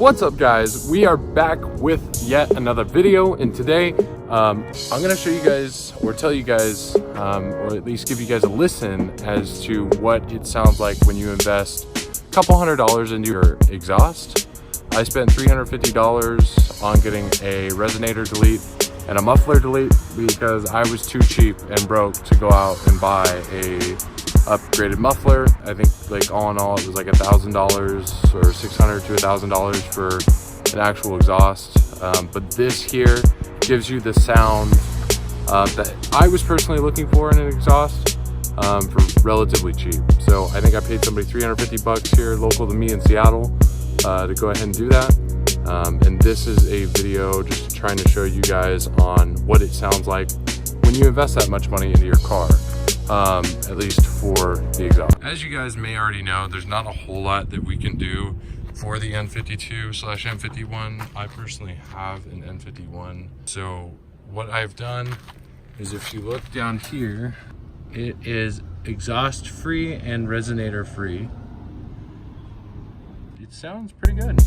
What's up guys, we are back with yet another video, and today I'm gonna show you guys, or tell you guys, or at least give you guys a listen as to what it sounds like when you invest a couple $100s into your exhaust. I spent $350 on getting a resonator delete and a muffler delete because I was too cheap and broke to go out and buy a upgraded muffler. I think like all in all it was like $1,000 or $600 to $1,000 for an actual exhaust, but this here gives you the sound that I was personally looking for in an exhaust for relatively cheap. So I think I paid somebody $350 here local to me in Seattle to go ahead and do that, and this is a video just trying to show you guys on what it sounds like when you invest that much money into your car. At least for the exhaust. As you guys may already know, there's not a whole lot that we can do for the N52/M51. I personally have an N51. So what I've done is, if you look down here, it is exhaust free and resonator free. It sounds pretty good.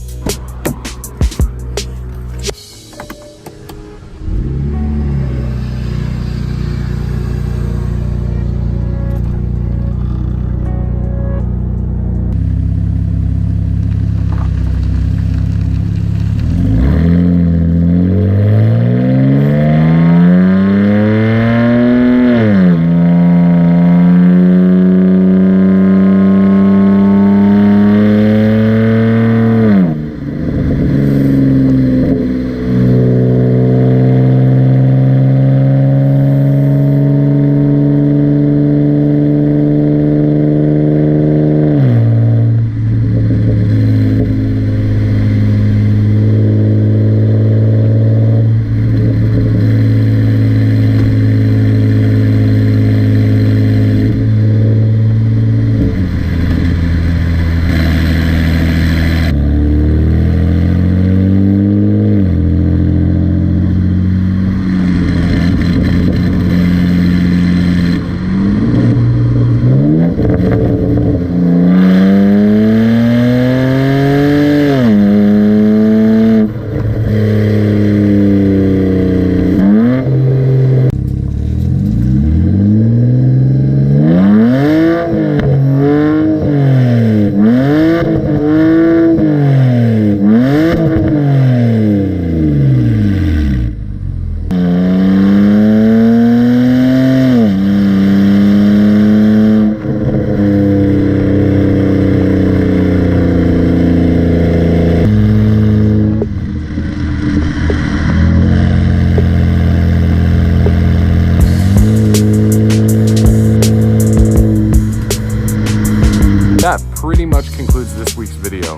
That pretty much concludes this week's video.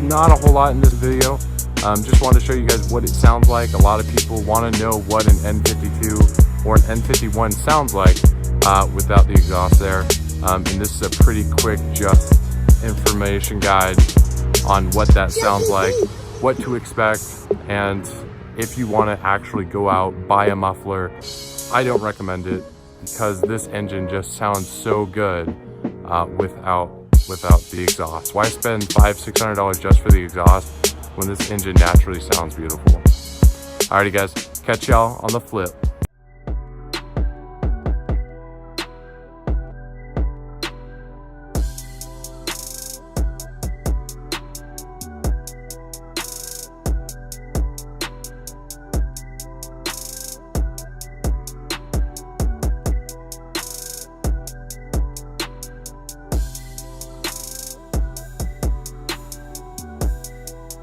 Not a whole lot in this video. Just want to show you guys what it sounds like. A lot of people want to know what an N52 or an N51 sounds like without the exhaust there. And this is a pretty quick, just information guide on what that sounds like, what to expect, and if you want to actually go out, buy a muffler. I don't recommend it because this engine just sounds so good without the exhaust. Why spend $500–600 just for the exhaust when this engine naturally sounds beautiful? Alrighty guys, catch y'all on the flip.